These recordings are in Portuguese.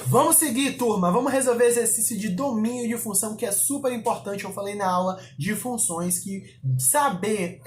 Vamos seguir, turma. Vamos resolver exercício de domínio de função, que é super importante. Eu falei na aula de funções que saber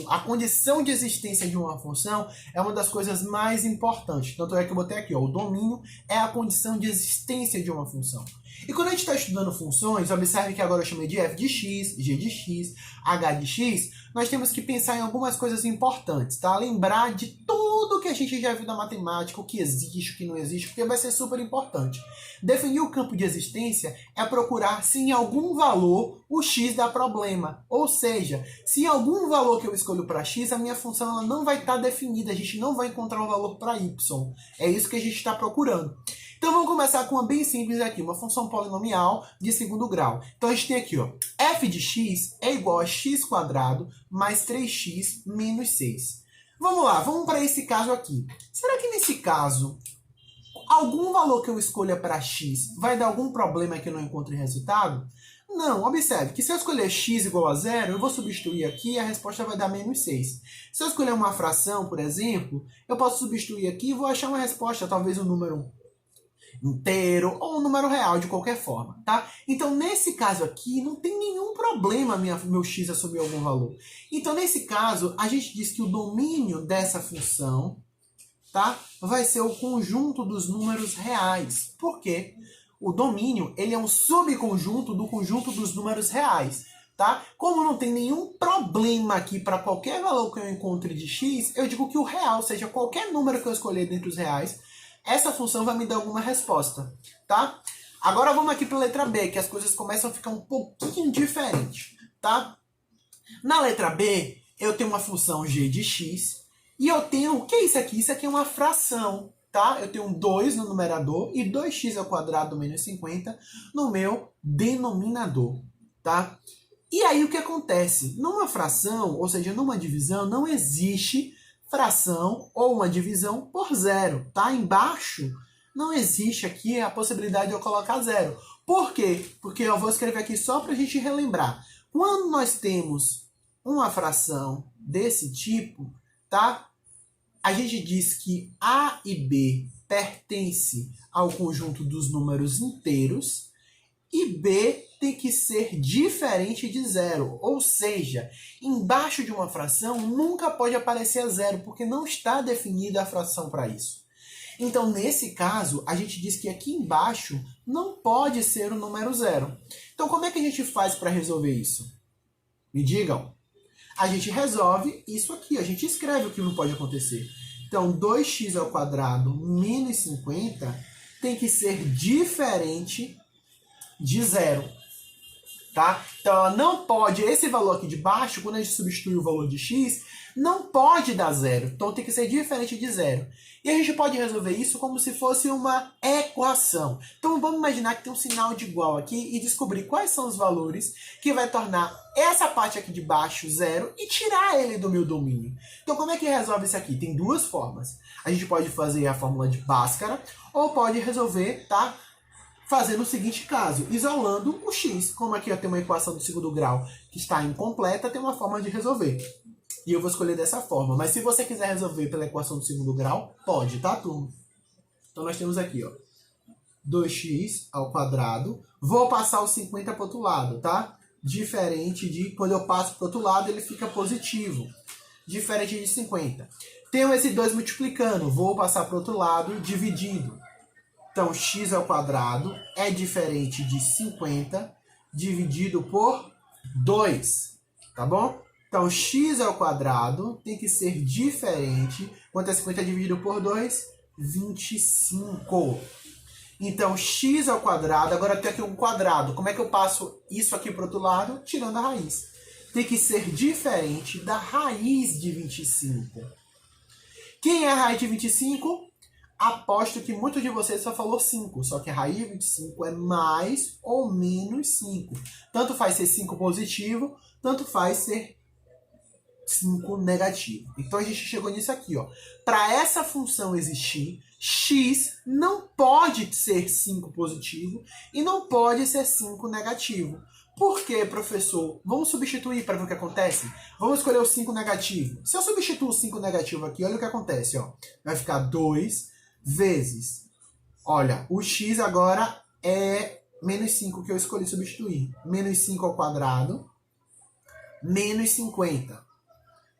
a condição de existência de uma função é uma das coisas mais importantes. Tanto é que eu botei aqui, ó, o domínio é a condição de existência de uma função. E quando a gente está estudando funções, observe que agora eu chamei de f de x, g de x, h de x, nós temos que pensar em algumas coisas importantes, tá? Lembrar de tudo que a gente já viu na matemática, o que existe, o que não existe, porque vai ser super importante. Definir o campo de existência é procurar se em algum valor o x dá problema. Ou seja, se em algum valor que eu escolho para x, a minha função ela não vai estar definida, a gente não vai encontrar um valor para y. É isso que a gente está procurando. Então vamos começar com uma bem simples aqui, uma função polinomial de segundo grau. Então a gente tem aqui, ó, f de x é igual a x quadrado mais 3x menos 6. Vamos lá, vamos para esse caso aqui. Será que nesse caso, algum valor que eu escolha para x vai dar algum problema que eu não encontre resultado? Não, observe que se eu escolher x igual a zero, eu vou substituir aqui e a resposta vai dar menos 6. Se eu escolher uma fração, por exemplo, eu posso substituir aqui e vou achar uma resposta, talvez um número inteiro ou um número real de qualquer forma, tá? Então, nesse caso aqui, não tem nenhum problema meu x assumir algum valor. Então, nesse caso, a gente diz que o domínio dessa função, tá, vai ser o conjunto dos números reais. Por quê? O domínio, ele é um subconjunto do conjunto dos números reais, tá? Como não tem nenhum problema aqui para qualquer valor que eu encontre de x, eu digo que o real, seja qualquer número que eu escolher dentre os reais, essa função vai me dar alguma resposta, tá? Agora vamos aqui para a letra B, que as coisas começam a ficar um pouquinho diferentes, tá? Na letra B, eu tenho uma função g de x, e eu tenho, o que é isso aqui? Isso aqui é uma fração, tá? Eu tenho 2 no numerador e 2x ao quadrado menos 50 no meu denominador, tá? E aí o que acontece? Numa fração, ou seja, numa divisão, não existe fração ou uma divisão por zero, tá? Embaixo não existe aqui a possibilidade de eu colocar zero. Por quê? Porque eu vou escrever aqui só para a gente relembrar. Quando nós temos uma fração desse tipo, tá? A gente diz que A e B pertence ao conjunto dos números inteiros e B tem que ser diferente de zero. Ou seja, embaixo de uma fração nunca pode aparecer zero, porque não está definida a fração para isso. Então, nesse caso, a gente diz que aqui embaixo não pode ser o número zero. Então, como é que a gente faz para resolver isso? Me digam. A gente resolve isso aqui, a gente escreve o que não pode acontecer. Então, 2x ao quadrado menos 50 tem que ser diferente de zero, tá? Então, ela não pode, esse valor aqui de baixo, quando a gente substitui o valor de x, não pode dar zero. Então, tem que ser diferente de zero. E a gente pode resolver isso como se fosse uma equação. Então, vamos imaginar que tem um sinal de igual aqui e descobrir quais são os valores que vai tornar essa parte aqui de baixo zero e tirar ele do meu domínio. Então, como é que resolve isso aqui? Tem duas formas. A gente pode fazer a fórmula de Bhaskara ou pode resolver, tá? Fazendo o seguinte caso, isolando o x. Como aqui eu tenho uma equação do segundo grau que está incompleta, tem uma forma de resolver. E eu vou escolher dessa forma. Mas se você quiser resolver pela equação do segundo grau, pode, tá, turma? Então nós temos aqui, ó, 2x ao quadrado. Vou passar o 50 para o outro lado, tá? Diferente de quando eu passo para o outro lado, ele fica positivo. Diferente de 50. Tenho esse 2 multiplicando. Vou passar para o outro lado, dividindo. Então, x ao quadrado é diferente de 50 dividido por 2, tá bom? Então, x ao quadrado tem que ser diferente. Quanto é 50 dividido por 2? 25. Então, x ao quadrado, agora eu tenho aqui um quadrado. Como é que eu passo isso aqui para o outro lado? Tirando a raiz. Tem que ser diferente da raiz de 25. Quem é a raiz de 25? Aposto que muitos de vocês só falou 5, só que a raiz de 25 é mais ou menos 5. Tanto faz ser 5 positivo, tanto faz ser 5 negativo. Então a gente chegou nisso aqui, ó. Para essa função existir, x não pode ser 5 positivo e não pode ser 5 negativo. Por quê, professor? Vamos substituir para ver o que acontece? Vamos escolher o 5 negativo. Se eu substituir o 5 negativo aqui, olha o que acontece, ó. Vai ficar 2 vezes Olha, o x agora é menos 5 que eu escolhi substituir. Menos 5 ao quadrado, menos 50.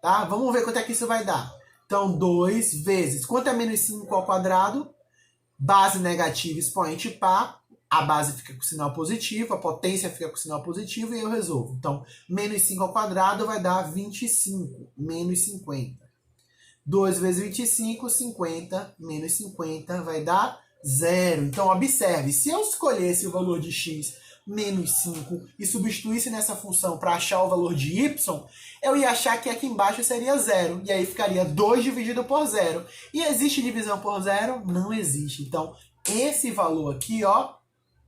Tá? Vamos ver quanto é que isso vai dar. Então, 2 vezes... Quanto é menos 5 ao quadrado? Base negativa, expoente par. A base fica com sinal positivo, a potência fica com sinal positivo e eu resolvo. Então, menos 5 ao quadrado vai dar 25, menos 50. 2 vezes 25, 50, menos 50 vai dar 0. Então, observe, se eu escolhesse o valor de x menos 5 e substituísse nessa função para achar o valor de y, eu ia achar que aqui embaixo seria 0. E aí ficaria 2 dividido por 0. E existe divisão por 0? Não existe. Então, esse valor aqui, ó,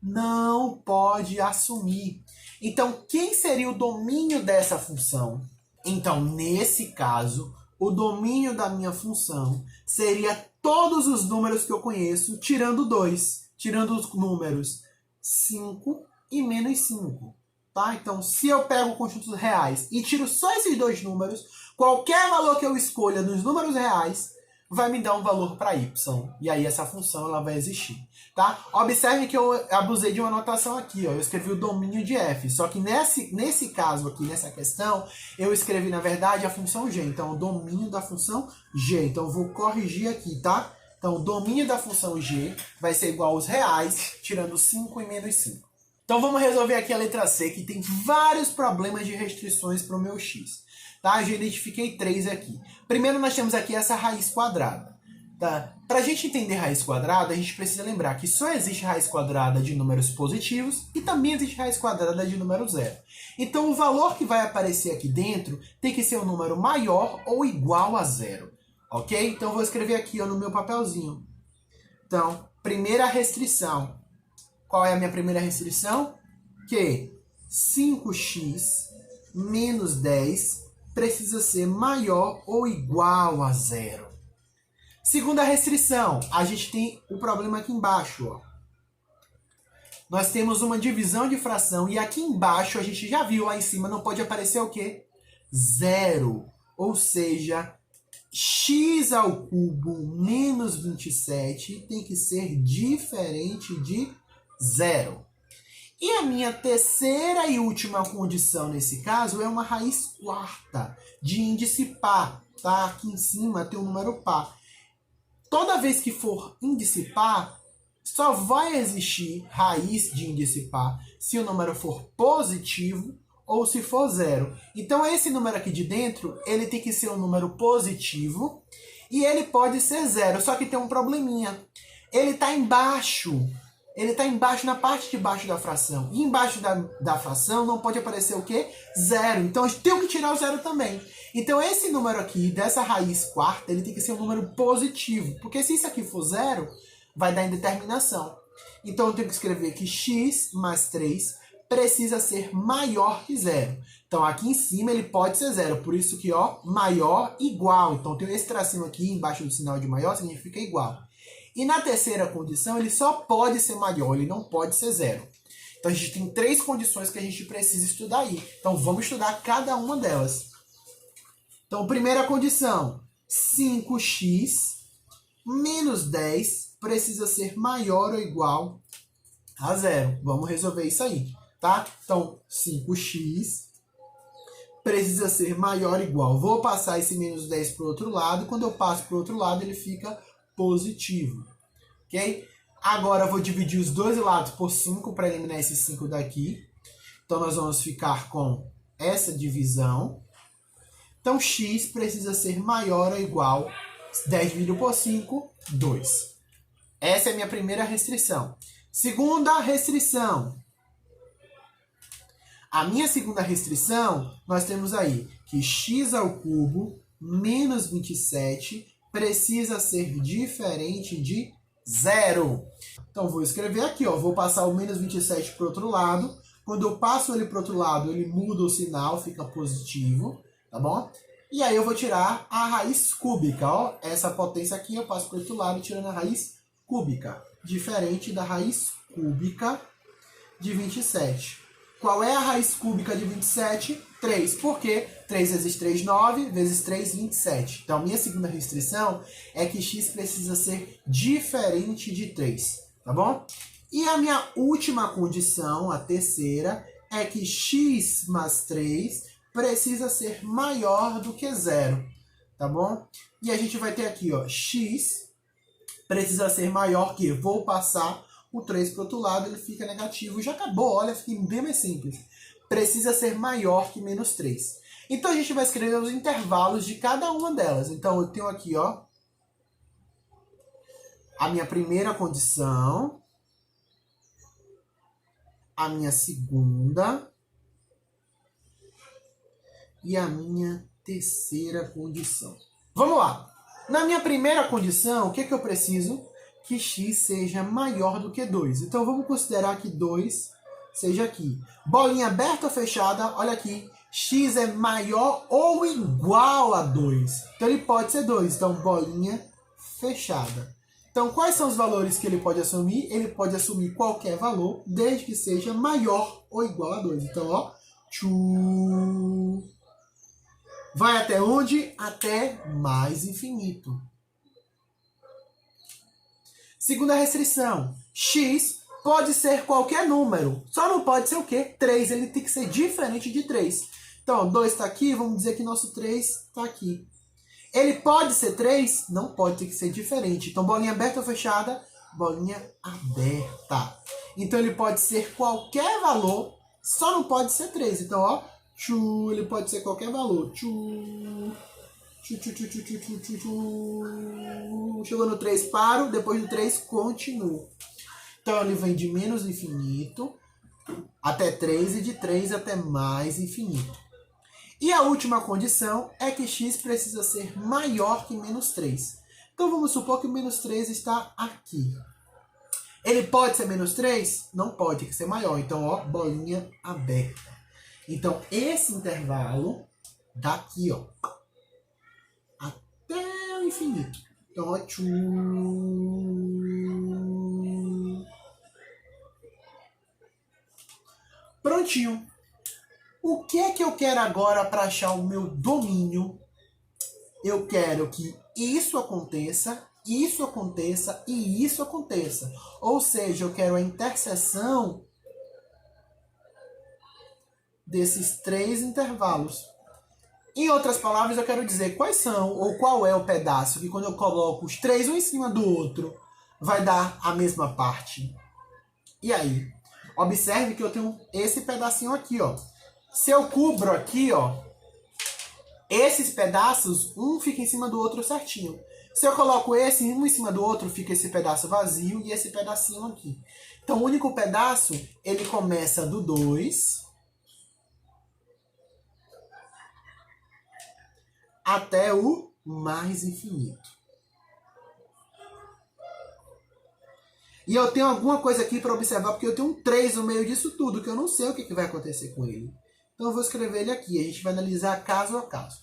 não pode assumir. Então, quem seria o domínio dessa função? Então, nesse caso, o domínio da minha função seria todos os números que eu conheço, tirando 2. Tirando os números 5 e menos 5. Tá? Então, se eu pego conjuntos reais e tiro só esses dois números, qualquer valor que eu escolha nos números reais vai me dar um valor para y. E aí essa função ela vai existir. Tá? Observe que eu abusei de uma anotação aqui. Ó. Eu escrevi o domínio de f. Só que nesse caso aqui, nessa questão, eu escrevi, na verdade, a função g. Então, o domínio da função g. Então, eu vou corrigir aqui, tá? Então, o domínio da função g vai ser igual aos reais, tirando 5 e menos 5. Então, vamos resolver aqui a letra C, que tem vários problemas de restrições para o meu x. Tá? Eu já identifiquei 3 aqui. Primeiro, nós temos aqui essa raiz quadrada. Tá? Para a gente entender raiz quadrada, a gente precisa lembrar que só existe raiz quadrada de números positivos e também existe raiz quadrada de número zero. Então, o valor que vai aparecer aqui dentro tem que ser um número maior ou igual a zero. Ok? Então, eu vou escrever aqui ó, no meu papelzinho. Então, primeira restrição. Qual é a minha primeira restrição? Que 5x menos 10 precisa ser maior ou igual a zero. Segunda restrição, a gente tem o problema aqui embaixo. Ó. Nós temos uma divisão de fração e aqui embaixo a gente já viu lá em cima, não pode aparecer o quê? Zero. Ou seja, x ao cubo menos 27 tem que ser diferente de zero. E a minha terceira e última condição nesse caso é uma raiz quarta de índice par. Tá? Aqui em cima tem o número par. Toda vez que for índice par, só vai existir raiz de índice par se o número for positivo ou se for zero. Então, esse número aqui de dentro, ele tem que ser um número positivo e ele pode ser zero. Só que tem um probleminha. Ele está embaixo. Ele está embaixo, na parte de baixo da fração. E embaixo da fração não pode aparecer o quê? Zero. Então, eu tenho que tirar o zero também. Então, esse número aqui, dessa raiz quarta, ele tem que ser um número positivo. Porque se isso aqui for zero, vai dar indeterminação. Então, eu tenho que escrever que x mais 3 precisa ser maior que zero. Então, aqui em cima ele pode ser zero. Por isso que, ó, maior, igual. Então, tem esse tracinho aqui embaixo do sinal de maior, significa igual. E na terceira condição, ele só pode ser maior, ele não pode ser zero. Então, a gente tem 3 condições que a gente precisa estudar aí. Então, vamos estudar cada uma delas. Então, primeira condição, 5x menos 10 precisa ser maior ou igual a zero. Vamos resolver isso aí, tá? Então, 5x precisa ser maior ou igual. Vou passar esse menos 10 para o outro lado. Quando eu passo para o outro lado, ele fica positivo, ok? Agora eu vou dividir os dois lados por 5 para eliminar esse 5 daqui. Então, nós vamos ficar com essa divisão. Então, x precisa ser maior ou igual a 10 dividido por 5, 2. Essa é a minha primeira restrição. Segunda restrição. A minha segunda restrição, nós temos aí que x ao cubo menos 27 precisa ser diferente de zero. Então, vou escrever aqui, ó, vou passar o menos 27 para o outro lado. Quando eu passo ele para o outro lado, ele muda o sinal, fica positivo, tá bom? E aí eu vou tirar a raiz cúbica, ó. Essa potência aqui eu passo para o outro lado, tirando a raiz cúbica. Diferente da raiz cúbica de 27. Qual é a raiz cúbica de 27? 3. Por quê? 3 vezes 3, 9. Vezes 3, 27. Então, minha segunda restrição é que x precisa ser diferente de 3. tá bom? E a minha última condição, a terceira, é que x mais 3 precisa ser maior do que zero, tá bom? E a gente vai ter aqui, ó, x precisa ser maior que, vou passar o 3 para o outro lado, ele fica negativo, já acabou, olha, fica bem mais simples. Precisa ser maior que menos 3. Então a gente vai escrever os intervalos de cada uma delas. Então eu tenho aqui, ó, a minha primeira condição, a minha segunda e a minha terceira condição. Vamos lá. Na minha primeira condição, o que eu preciso? Que x seja maior do que 2. Então vamos considerar que 2 seja aqui. Bolinha aberta ou fechada, olha aqui. X é maior ou igual a 2. Então ele pode ser 2. Então bolinha fechada. Então quais são os valores que ele pode assumir? Ele pode assumir qualquer valor, desde que seja maior ou igual a 2. Então, ó, vai até onde? Até mais infinito. Segunda restrição. X pode ser qualquer número. Só não pode ser o quê? 3. Ele tem que ser diferente de 3. Então, 2 está aqui, vamos dizer que nosso 3 está aqui. Ele pode ser 3? Não pode, tem que ser diferente. Então, bolinha aberta ou fechada? Bolinha aberta. Então, ele pode ser qualquer valor, só não pode ser 3. Então, ó, ele pode ser qualquer valor. Chegou no 3, paro. Depois do 3, continuo. Então, ele vem de menos infinito até 3 e de 3 até mais infinito. E a última condição é que x precisa ser maior que menos 3. Então, vamos supor que o menos 3 está aqui. Ele pode ser menos 3? Não pode, tem que ser maior. Então, ó, bolinha aberta. Então, esse intervalo daqui, ó, até o infinito. Então, ó, prontinho. O que é que eu quero agora para achar o meu domínio? Eu quero que isso aconteça e isso aconteça. Ou seja, eu quero a interseção desses 3 intervalos. Em outras palavras, eu quero dizer quais são ou qual é o pedaço que quando eu coloco os 3 um em cima do outro, vai dar a mesma parte. E aí? Observe que eu tenho esse pedacinho aqui, ó. Se eu cubro aqui, ó, esses pedaços, um fica em cima do outro certinho. Se eu coloco esse um em cima do outro, fica esse pedaço vazio e esse pedacinho aqui. Então, o único pedaço, ele começa do 2 até o mais infinito. E eu tenho alguma coisa aqui para observar, porque eu tenho um 3 no meio disso tudo, que eu não sei o que vai acontecer com ele. Então, eu vou escrever ele aqui. A gente vai analisar caso a caso.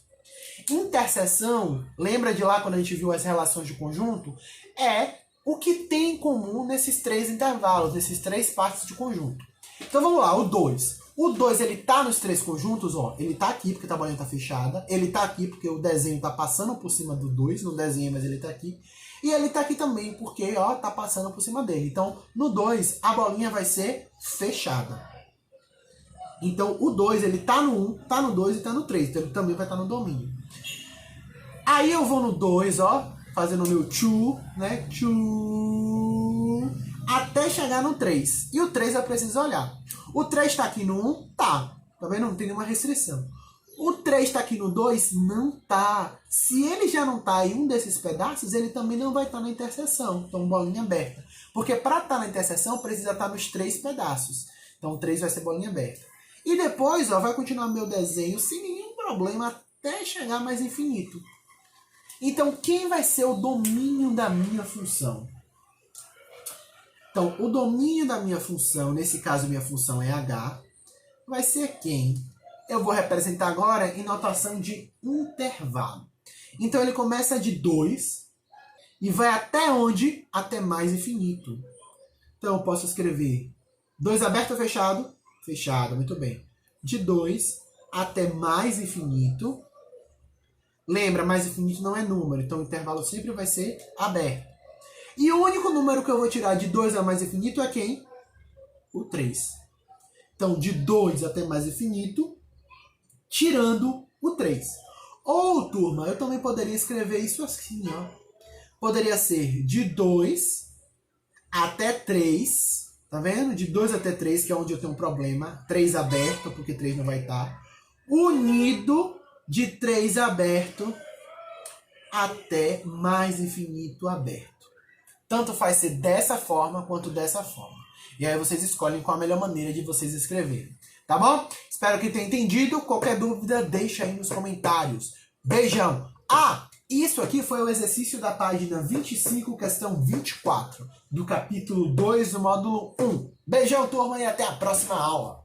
Interseção, lembra de lá quando a gente viu as relações de conjunto? É o que tem em comum nesses 3 intervalos, nesses 3 partes de conjunto. Então, vamos lá, o 2. O 2, ele tá nos 3 conjuntos, ó. Ele tá aqui, porque a bolinha tá fechada. Ele tá aqui, porque o desenho tá passando por cima do 2. No desenho, mas ele tá aqui. E ele tá aqui também, porque, ó, tá passando por cima dele. Então, no 2, a bolinha vai ser fechada. Então, o 2, ele tá no 1, tá no 2 e tá no 3. Então, ele também vai estar no domínio. Aí, eu vou no 2, ó, fazendo o meu né? Até chegar no 3. E o 3 eu preciso olhar. O 3 tá aqui no 1? Tá. Tá vendo? Não tem nenhuma restrição. O 3 tá aqui no 2? Não tá. Se ele já não tá em um desses pedaços, ele também não vai estar na interseção. Então, bolinha aberta. Porque para estar na interseção, precisa estar nos 3 pedaços. Então, o 3 vai ser bolinha aberta. E depois, ó, vai continuar meu desenho sem nenhum problema até chegar mais infinito. Então, quem vai ser o domínio da minha função? Então, o domínio da minha função, nesse caso minha função é h, vai ser quem? Eu vou representar agora em notação de intervalo. Então, ele começa de 2 e vai até onde? Até mais infinito. Então, eu posso escrever 2 aberto ou fechado? Fechado, muito bem. De 2 até mais infinito. Lembra, mais infinito não é número, então o intervalo sempre vai ser aberto. E o único número que eu vou tirar de 2 a mais infinito é quem? O 3. Então, de 2 até mais infinito, tirando o 3. Ou, turma, eu também poderia escrever isso assim, ó. Poderia ser de 2 até 3, tá vendo? De 2 até 3, que é onde eu tenho um problema. 3 aberto, porque 3 não vai estar. Unido de 3 aberto até mais infinito aberto. Tanto faz ser dessa forma quanto dessa forma. E aí vocês escolhem qual a melhor maneira de vocês escreverem. Tá bom? Espero que tenha entendido. Qualquer dúvida, deixa aí nos comentários. Beijão! Ah, isso aqui foi o exercício da página 25, questão 24, do capítulo 2 do módulo 1. Beijão, turma, e até a próxima aula!